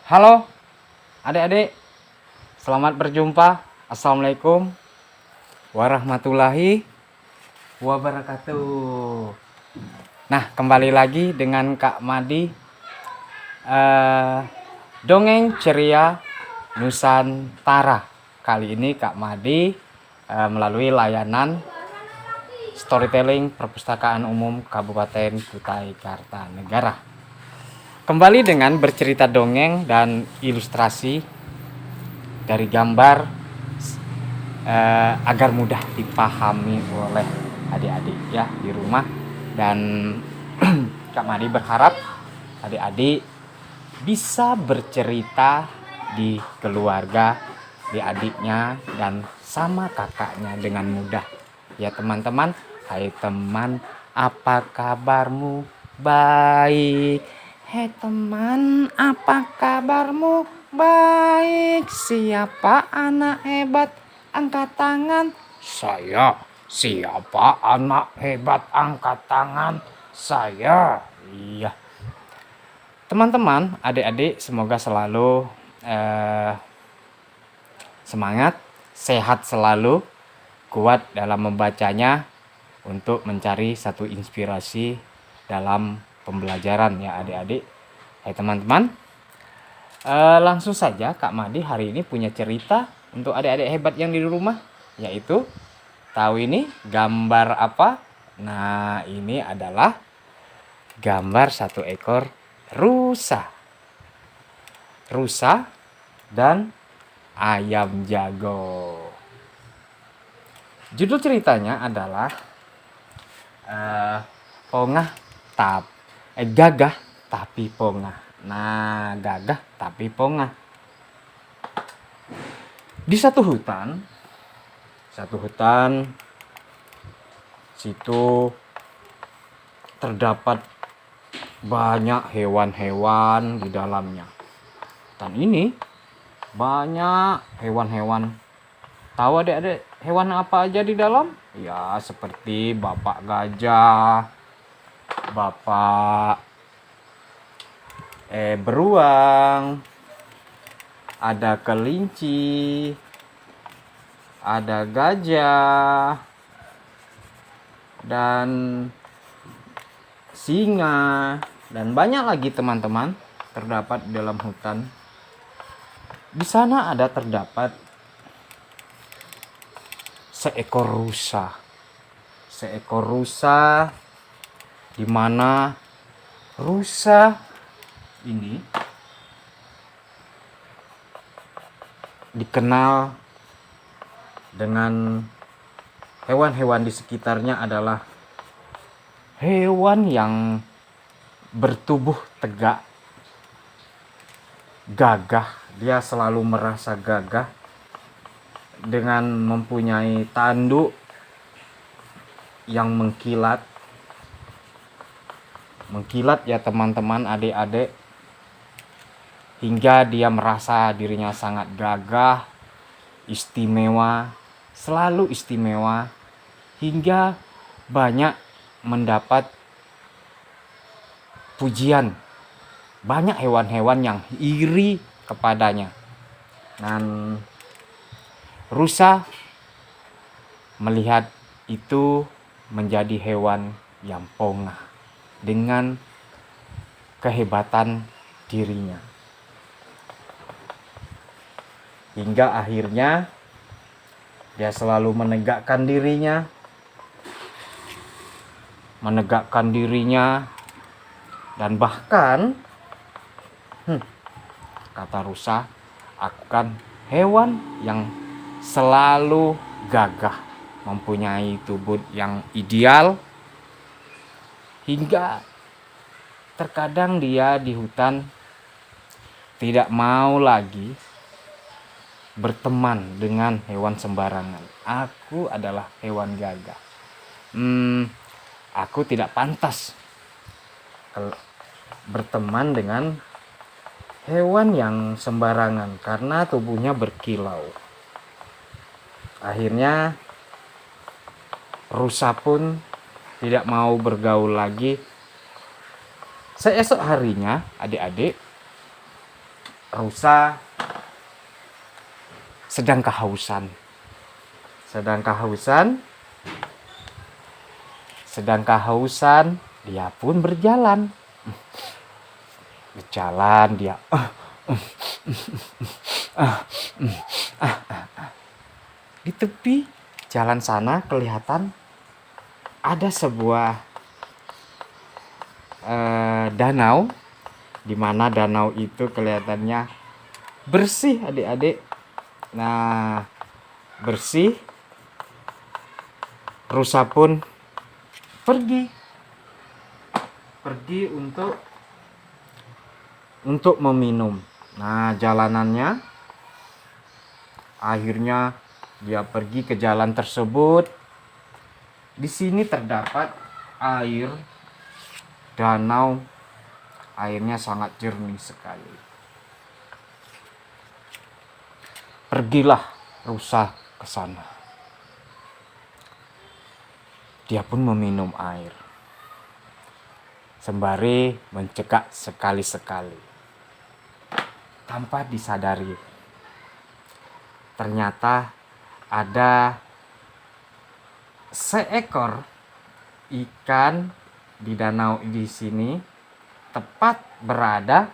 Halo adik-adik, selamat berjumpa. Assalamualaikum warahmatullahi wabarakatuh. Nah, kembali lagi dengan Kak Madi, eh, dongeng ceria Nusantara. Kali ini Kak Madi melalui layanan storytelling Perpustakaan Umum Kabupaten Kutai Kartanegara. Kembali dengan bercerita dongeng dan ilustrasi dari gambar agar mudah dipahami oleh adik-adik ya di rumah. Dan Kak Madi berharap adik-adik bisa bercerita di keluarga, di adiknya dan sama kakaknya dengan mudah. Ya teman-teman, hai teman, apa kabarmu? Baik. Hei teman, apa kabarmu? Baik. Siapa anak hebat? Angkat tangan. Saya. Siapa anak hebat? Angkat tangan. Saya. Iya. Teman-teman, adik-adik semoga selalu semangat, sehat selalu, kuat dalam membacanya untuk mencari satu inspirasi dalam pembelajaran ya adik-adik. Hai teman-teman, langsung saja Kak Madi hari ini punya cerita untuk adik-adik hebat yang di rumah, yaitu tahu ini gambar apa? Nah, ini adalah gambar satu ekor rusa. Rusa dan ayam jago. Judul ceritanya adalah gagah tapi pongah. Nah, gagah tapi pongah. Di satu hutan situ terdapat banyak hewan-hewan di dalamnya. Dan ini banyak hewan-hewan. Tahu adik-adik hewan apa aja di dalam? Ya, seperti bapak gajah, bapak beruang, ada kelinci, ada gajah, dan singa, dan banyak lagi teman-teman terdapat di dalam hutan. Di sana ada terdapat seekor rusa, di mana rusa ini dikenal dengan hewan-hewan di sekitarnya adalah hewan yang bertubuh tegak, gagah. Dia selalu merasa gagah dengan mempunyai tanduk yang mengkilat ya teman-teman, adik-adik, hingga dia merasa dirinya sangat gagah, istimewa, selalu istimewa, hingga banyak mendapat pujian. Banyak hewan-hewan yang iri kepadanya. Dan rusa melihat itu menjadi hewan yang pongah dengan kehebatan dirinya. Hingga akhirnya dia selalu menegakkan dirinya dan bahkan kata rusa, aku kan hewan yang selalu gagah, mempunyai tubuh yang ideal, hingga terkadang dia di hutan tidak mau lagi berteman dengan hewan sembarangan. Aku adalah hewan gagah. Aku tidak pantas berteman dengan hewan yang sembarangan karena tubuhnya berkilau. Akhirnya rusa pun tidak mau bergaul lagi. Seesok harinya, adik-adik, rusa sedang kehausan. Sedang kehausan, dia pun berjalan. Dia di tepi jalan sana kelihatan ada sebuah danau, di mana danau itu kelihatannya bersih adik-adik. Nah, bersih. Rusa pun pergi untuk meminum. Nah, jalanannya akhirnya dia pergi ke jalan tersebut. Di sini terdapat air danau, airnya sangat jernih sekali. Pergilah rusa ke sana. Dia pun meminum air, sembari mencekak sekali-sekali. Tanpa disadari, ternyata ada seekor ikan di danau di sini, tepat berada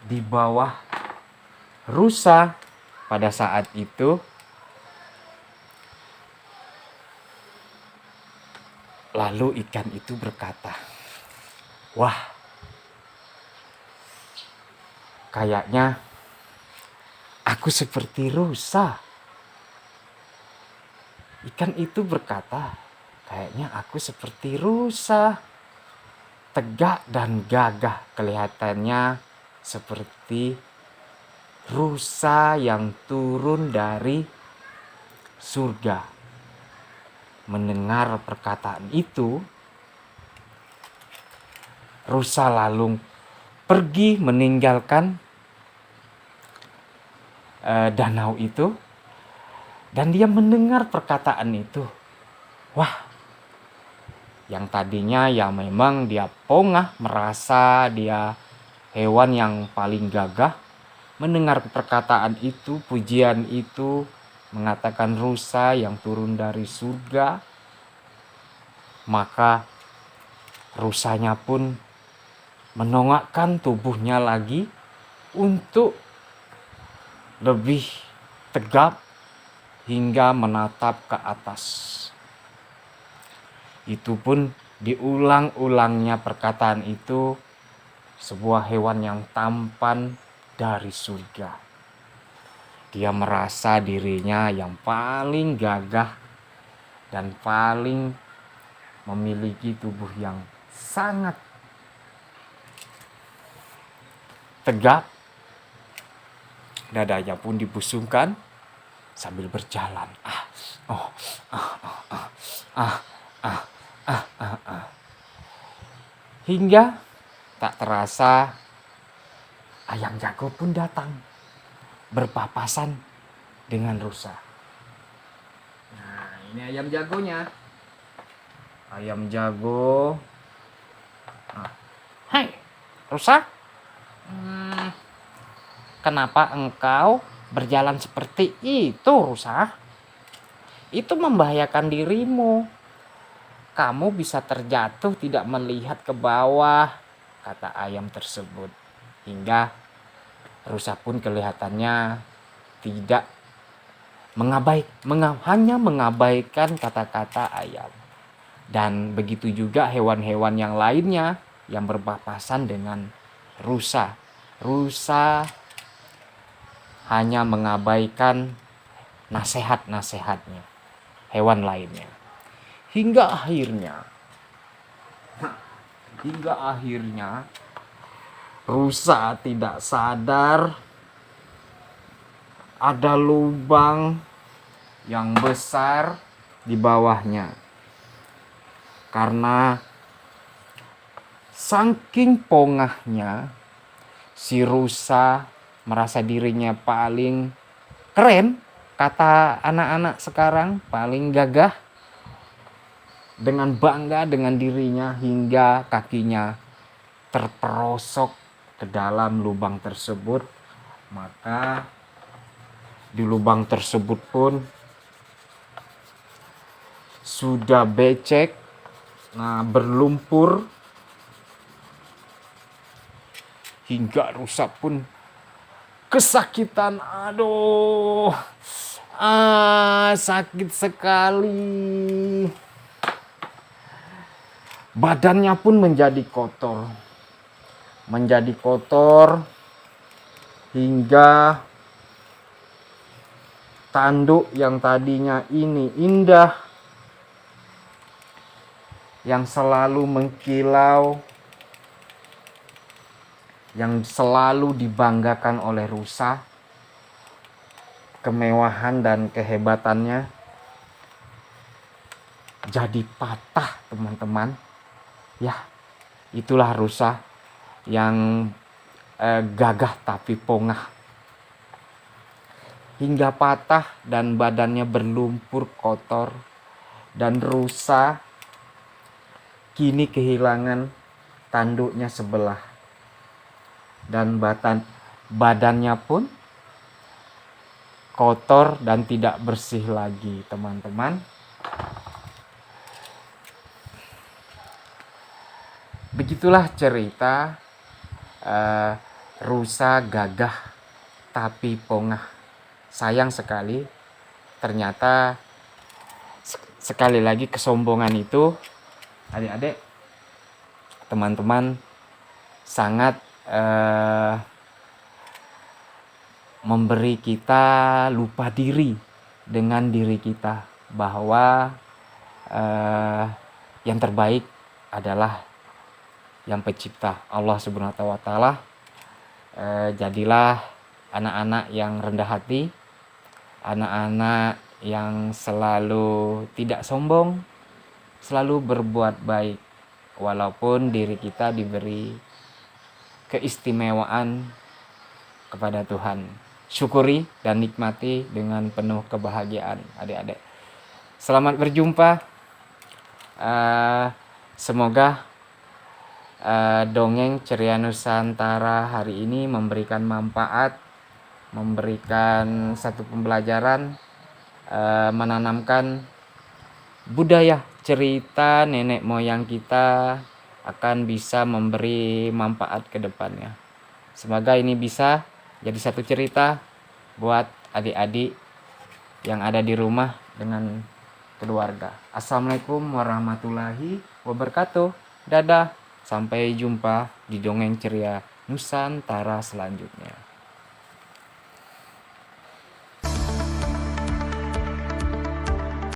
di bawah rusa. Pada saat itu lalu ikan itu berkata, "Wah, kayaknya aku seperti rusa." Ikan itu berkata, "Kayaknya aku seperti rusa. Tegak dan gagah, kelihatannya seperti rusa yang turun dari surga." Mendengar perkataan itu, rusa lalu pergi meninggalkan danau itu, dan dia mendengar perkataan itu. Wah, yang tadinya ya memang dia pongah, merasa dia hewan yang paling gagah, mendengar perkataan itu, pujian itu, mengatakan rusa yang turun dari surga, maka rusanya pun menongakkan tubuhnya lagi untuk lebih tegap hingga menatap ke atas. Itu pun diulang-ulangnya perkataan itu, sebuah hewan yang tampan dari surga. Dia merasa dirinya yang paling gagah dan paling memiliki tubuh yang sangat tegap. Dadanya pun dibusungkan sambil berjalan. Hingga tak terasa ayam jago pun datang berpapasan dengan rusa. Nah, ini ayam jagonya. Ayam jago. "Hai, rusa. Kenapa engkau berjalan seperti itu, rusa? Itu membahayakan dirimu. Kamu bisa terjatuh tidak melihat ke bawah," kata ayam tersebut. Hingga rusa pun kelihatannya tidak hanya mengabaikan kata-kata ayam. Dan begitu juga hewan-hewan yang lainnya yang berpapasan dengan rusa. Rusa hanya mengabaikan nasihat-nasihatnya hewan lainnya. Hingga akhirnya rusa tidak sadar ada lubang yang besar di bawahnya. Karena saking pongahnya, si rusa merasa dirinya paling keren, kata anak-anak sekarang, paling gagah, dengan bangga dengan dirinya, hingga kakinya terperosok ke dalam lubang tersebut, maka di lubang tersebut pun sudah becek, berlumpur, hingga rusa pun kesakitan. Aduh, sakit sekali. Badannya pun menjadi kotor hingga tanduk yang tadinya ini indah, yang selalu mengkilau, yang selalu dibanggakan oleh rusa, kemewahan dan kehebatannya, jadi patah, teman-teman. Ya, itulah rusa yang gagah tapi pongah. Hingga patah dan badannya berlumpur kotor, dan rusa kini kehilangan tanduknya sebelah, dan badannya pun kotor dan tidak bersih lagi, teman-teman. Begitulah cerita rusa gagah tapi pongah. Sayang sekali, ternyata sekali lagi kesombongan itu, adik-adik, teman-teman, sangat memberi kita lupa diri dengan diri kita, bahwa yang terbaik adalah yang pencipta, Allah Subhanahu wa Ta'ala. Jadilah anak-anak yang rendah hati, anak-anak yang selalu tidak sombong, selalu berbuat baik, walaupun diri kita diberi keistimewaan kepada Tuhan. Syukuri dan nikmati dengan penuh kebahagiaan, adik-adik. Selamat berjumpa. Semoga dongeng Ceria Nusantara hari ini memberikan manfaat, memberikan satu pembelajaran, menanamkan budaya cerita nenek moyang kita akan bisa memberi manfaat ke depannya. Semoga ini bisa jadi satu cerita buat adik-adik yang ada di rumah dengan keluarga. Assalamualaikum warahmatullahi wabarakatuh. Dadah. Sampai jumpa di dongeng ceria Nusantara selanjutnya.